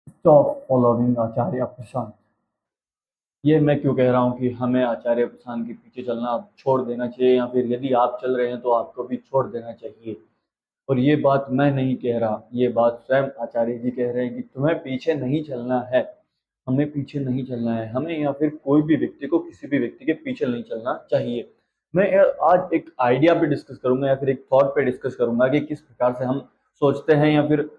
Stop following आचार्य प्रशांत। ये मैं क्यों कह रहा हूँ कि हमें आचार्य प्रशांत के पीछे चलना अब छोड़ देना चाहिए, या फिर यदि आप चल रहे हैं तो आपको भी छोड़ देना चाहिए। और ये बात मैं नहीं कह रहा, ये बात स्वयं आचार्य जी कह रहे हैं कि तुम्हें पीछे नहीं चलना है, हमें पीछे नहीं चलना है, हमें या फिर कोई भी व्यक्ति को किसी भी व्यक्ति के पीछे नहीं चलना चाहिए। मैं आज एक आइडिया पे डिस्कस करूंगा या फिर एक थॉट पे डिस्कस करूंगा कि किस प्रकार से हम सोचते हैं, या फिर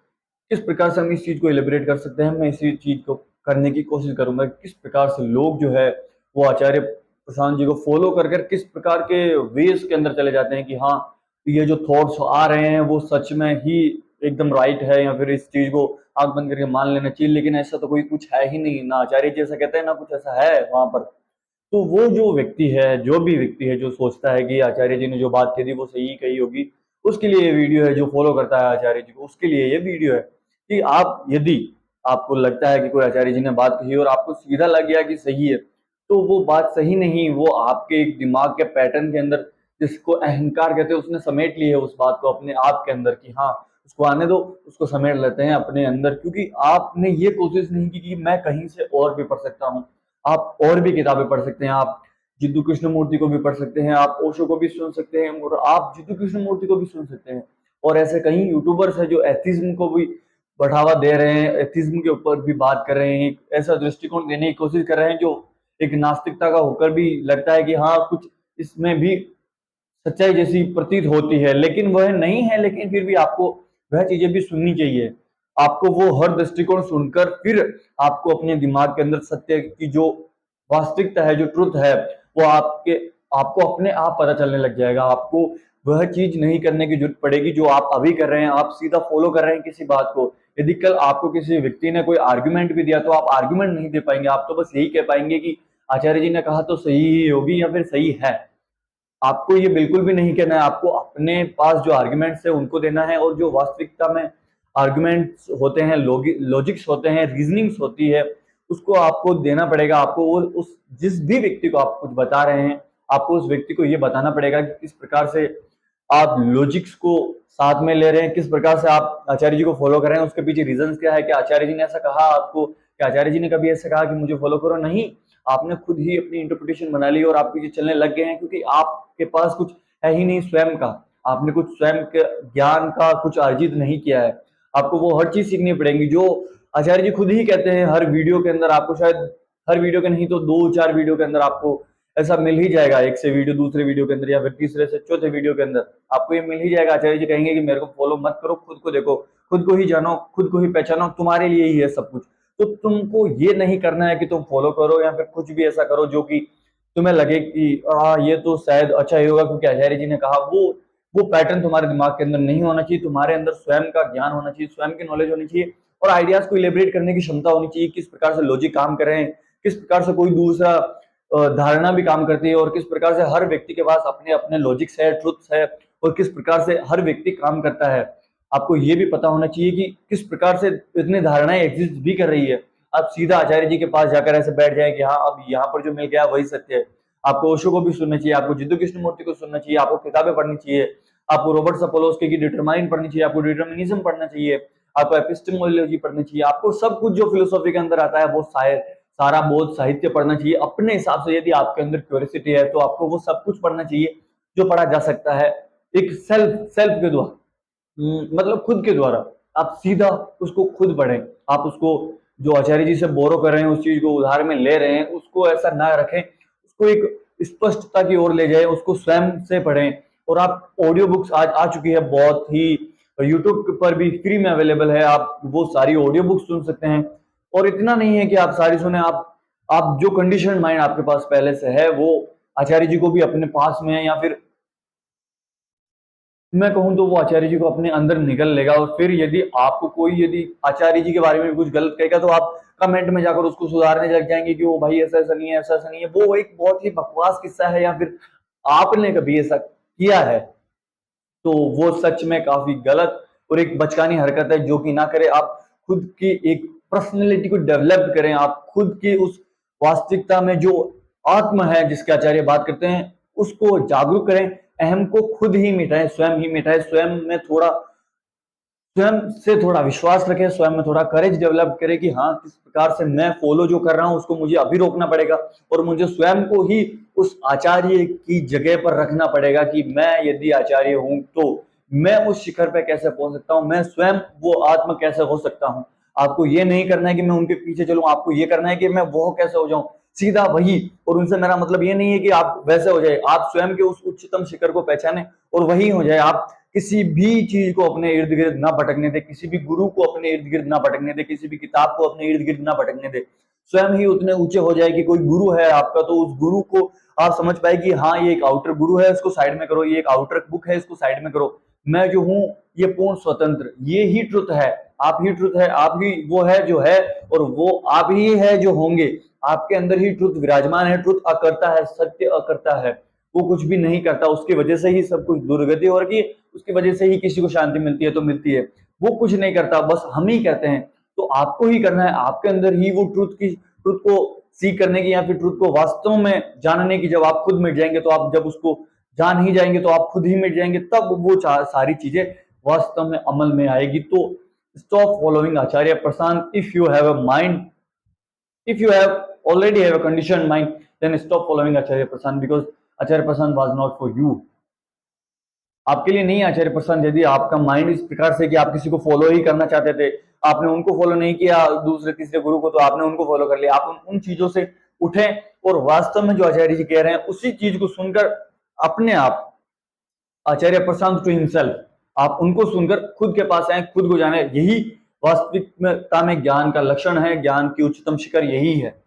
किस प्रकार से हम इस चीज को एलिब्रेट कर सकते हैं। मैं इसी चीज को करने की कोशिश करूंगा कि किस प्रकार से लोग जो है वो आचार्य प्रशांत जी को फॉलो कर कर किस प्रकार के वेज के अंदर चले जाते हैं कि हाँ, ये जो थॉट्स आ रहे हैं वो सच में ही एकदम राइट है, या फिर इस चीज को आंख बंद करके मान लेना चाहिए। लेकिन ऐसा तो कोई कुछ है ही नहीं, ना आचार्य जी ऐसा कहते हैं ना कुछ ऐसा है वहां पर। तो वो जो व्यक्ति है, जो भी व्यक्ति है जो सोचता है कि आचार्य जी ने जो बात कही थी वो सही कही होगी, उसके लिए ये वीडियो है। जो फॉलो करता है आचार्य जी को उसके लिए ये वीडियो है कि आप यदि आपको लगता है कि कोई आचार्य जी ने बात कही और आपको सीधा लग गया कि सही है, तो वो बात सही नहीं, वो आपके एक दिमाग के पैटर्न के अंदर, जिसको अहंकार कहते हैं, उसने समेट ली है उस बात को अपने आप के अंदर कि हाँ, उसको आने दो, उसको समेट लेते हैं अपने अंदर। क्योंकि आपने ये कोशिश नहीं की कि मैं कहीं से और भी पढ़ सकता हूँ। आप और भी किताबें पढ़ सकते हैं, आप जिद्दू कृष्णमूर्ति को भी पढ़ सकते हैं, आप ओशो को भी सुन सकते हैं, और आप जिद्दू कृष्णमूर्ति को भी सुन सकते हैं। और ऐसे कई यूट्यूबर्स हैं जो एथिज्म को भी बढ़ावा दे रहे हैं, एथिज्म के ऊपर भी बात कर रहे हैं, एक ऐसा दृष्टिकोण देने की कोशिश कर रहे हैं जो एक नास्तिकता का होकर भी लगता है कि हाँ, कुछ इसमें भी सच्चाई जैसी प्रतीत होती है, लेकिन वह नहीं है। लेकिन फिर भी आपको वह चीजें भी सुननी चाहिए। आपको वो हर दृष्टिकोण सुनकर फिर आपको अपने दिमाग के अंदर सत्य की जो वास्तविकता है, जो ट्रुथ है, वो आपको अपने आप पता चलने लग जाएगा। आपको वह चीज नहीं करने की जरूरत पड़ेगी जो आप अभी कर रहे हैं। आप सीधा फॉलो कर रहे हैं किसी बात को। यदि कल आपको किसी व्यक्ति ने कोई आर्ग्यूमेंट भी दिया तो आप आर्ग्यूमेंट नहीं दे पाएंगे, आप तो बस यही कह पाएंगे कि आचार्य जी ने कहा तो सही ही होगी या फिर सही है। आपको ये बिल्कुल भी नहीं कहना है। आपको अपने पास जो आर्ग्यूमेंट्स है उनको देना है, और जो वास्तविकता में आर्ग्यूमेंट्स होते हैं, लॉजिक्स होते हैं, रीजनिंग्स होती है, उसको आपको देना पड़ेगा। आपको वो उस जिस भी व्यक्ति को आप कुछ बता रहे हैं, आपको उस व्यक्ति को ये बताना पड़ेगा कि किस प्रकार से आप लॉजिक्स को साथ में ले रहे हैं, किस प्रकार से आप आचार्य जी को फॉलो कर रहे हैं, उसके पीछे रीजन क्या है। कि आचार्य जी ने ऐसा कहा आपको, कि आचार्य जी ने कभी ऐसा कहा कि मुझे फॉलो करो? नहीं, आपने खुद ही अपनी इंटरप्रिटेशन बना ली और आप पीछे चलने लग गए हैं, क्योंकि आपके पास कुछ है ही नहीं स्वयं का। आपने कुछ स्वयं के ज्ञान का कुछ अर्जित नहीं किया है। आपको वो हर चीज सीखनी पड़ेगी जो आचार्य जी खुद ही कहते हैं हर वीडियो के अंदर। आपको शायद हर वीडियो के नहीं तो दो चार वीडियो के अंदर आपको ऐसा मिल ही जाएगा, एक से वीडियो दूसरे वीडियो के अंदर या फिर तीसरे से चौथे वीडियो के अंदर आपको ये मिल ही जाएगा। आचार्य जी कहेंगे कि मेरे को फॉलो मत करो, खुद को देखो, खुद को ही जानो, खुद को ही पहचानो, तुम्हारे लिए ही है सब कुछ। तो तुमको ये नहीं करना है कि तुम फॉलो करो या फिर कुछ भी ऐसा करो जो कि तुम्हें लगे कि ये तो शायद अच्छा ही होगा क्योंकि आचार्य जी ने कहा। वो पैटर्न तुम्हारे दिमाग के अंदर नहीं होना चाहिए। तुम्हारे अंदर स्वयं का ज्ञान होना चाहिए, स्वयं की नॉलेज होनी चाहिए, और आइडियाज को इलेबरेट करने की क्षमता होनी चाहिए। किस प्रकार से लॉजिक काम कर रहे हैं, किस प्रकार से कोई दूसरा धारणा भी काम करती है, और किस प्रकार से हर व्यक्ति के पास अपने अपने लॉजिक्स है, ट्रुथ्स है, और किस प्रकार से हर व्यक्ति काम करता है। आपको ये भी पता होना चाहिए कि किस प्रकार से इतनी धारणाएं एग्जिस्ट भी कर रही है। आप सीधा आचार्य जी के पास जाकर ऐसे बैठ जाए कि हाँ, अब यहाँ पर जो मिल गया वही सत्य है। आपको ओशो को भी सुनना चाहिए, आपको जिद्दू कृष्णमूर्ति को सुनना चाहिए, आपको किताबें पढ़नी चाहिए, आपको रॉबर्ट सपोलोस्की की डिटरमाइन पढ़नी चाहिए, आपको डिटर्मिनिज्म पढ़ना चाहिए, आपको एपिस्टेमोलॉजी पढ़नी चाहिए, आपको सब कुछ जो फिलोसॉफी के अंदर आता है वो सारा बोध साहित्य पढ़ना चाहिए अपने हिसाब से। यदि आपके अंदर क्यूरियोसिटी है तो आपको वो सब कुछ पढ़ना चाहिए जो पढ़ा जा सकता है एक सेल्फ सेल्फ के द्वारा, मतलब खुद के द्वारा। आप सीधा उसको खुद पढ़ें। आप उसको जो आचार्य जी से बोरो कर रहे हैं, उस चीज को उधार में ले रहे हैं, उसको ऐसा ना रखें, उसको एक स्पष्टता की ओर ले जाए, उसको स्वयं से पढ़ें। और आप ऑडियो बुक्स आज आ चुकी है बहुत ही, यूट्यूब पर भी फ्री में अवेलेबल है, आप वो सारी ऑडियो बुक्स सुन सकते हैं। और इतना नहीं है कि आप सारी सुने, आप जो कंडीशन माइंड आपके पास पहले से है वो आचार्य जी को भी अपने पास में है, या फिर मैं कहूँ तो वो आचार्य जी को अपने अंदर निगल लेगा। और फिर यदि आपको कोई यदि आचार्य जी के बारे में कुछ गलत कहेगा तो आप कमेंट में जाकर उसको सुधारने लग जाएंगे कि वो भाई ऐसा ऐसा नहीं है, ऐसा ऐसा नहीं है। वो एक बहुत ही बकवास किस्सा है, या फिर आपने कभी ऐसा किया है तो वो सच में काफी गलत और एक बचकानी हरकत है जो कि ना करे। आप खुद की एक पर्सनैलिटी को डेवलप करें, आप खुद की उस वास्तविकता में जो आत्म है जिसके आचार्य बात करते हैं उसको जागरूक करें। अहम को खुद ही मिटाएं, स्वयं ही मिटाएं, स्वयं में थोड़ा स्वयं से थोड़ा विश्वास रखें, स्वयं में थोड़ा करेज डेवलप करें कि हाँ, किस प्रकार से मैं फॉलो जो कर रहा हूँ उसको मुझे अभी रोकना पड़ेगा और मुझे स्वयं को ही उस आचार्य की जगह पर रखना पड़ेगा कि मैं यदि आचार्य हूं तो मैं उस शिखर पे कैसे पहुंच सकता हूं, मैं स्वयं वो आत्म कैसे हो सकता हूं। आपको ये नहीं करना है कि मैं उनके पीछे चलूं, आपको ये करना है कि मैं वो कैसे हो जाऊं, सीधा वही। और उनसे मेरा मतलब ये नहीं है कि आप वैसे हो जाए, आप स्वयं के उस उच्चतम शिखर को पहचाने और वही हो जाए। आप किसी भी चीज को अपने इर्द गिर्द ना भटकने दे, किसी भी गुरु को अपने इर्द गिर्द ना भटकने दे, किसी भी किताब को अपने इर्द गिर्द ना भटकने दे। स्वयं ही उतने ऊंचे हो जाए कि कोई गुरु है आपका तो उस गुरु को आप समझ पाए कि हाँ, ये एक आउटर गुरु है, इसको साइड में करो, ये एक आउटर बुक है, इसको साइड में करो। मैं जो हूँ ये पूर्ण स्वतंत्र, ये ही ट्रुथ है, आप ही ट्रुथ है, आप ही वो है जो है और वो आप ही है जो होंगे। आपके अंदर ही ट्रुथ विराजमान है। ट्रुथ अकर्ता है, सत्य अकर्ता है, वो कुछ भी नहीं करता, उसकी वजह से ही सब कुछ दुर्गति हो रही है, उसकी वजह से ही किसी को शांति मिलती है तो मिलती है। वो कुछ नहीं करता, बस हम ही करते हैं। तो आपको ही करना है, आपके अंदर ही वो ट्रुथ को सीख करने की या फिर ट्रुथ को वास्तव में जानने की जब आप खुद मिट जाएंगे, तो आप जब उसको जान ही जाएंगे तो आप खुद ही मिट जाएंगे, तब वो सारी चीजें वास्तव में अमल में आएगी। तो stop following Acharya Prashant if you have a mind, if you have already have a conditioned mind, then stop following Acharya Prasad because Acharya Prasad was not for you. आपके लिए नहीं आचार्य प्रसन्न। यदि आपका माइंड इस प्रकार से कि आप किसी को फॉलो ही करना चाहते थे, आपने उनको फॉलो नहीं किया दूसरे तीसरे गुरु को, तो आपने उनको फॉलो कर लिया। आप उन चीजों से उठे और वास्तव में जो आचार्य जी कह रहे हैं उसी चीज को सुनकर अपने आप आचार्य प्रशांत टू हिमसेल्फ, आप उनको सुनकर खुद के पास आए, खुद को जाने। यही वास्तविकता में ज्ञान का लक्षण है, ज्ञान की उच्चतम शिखर यही है।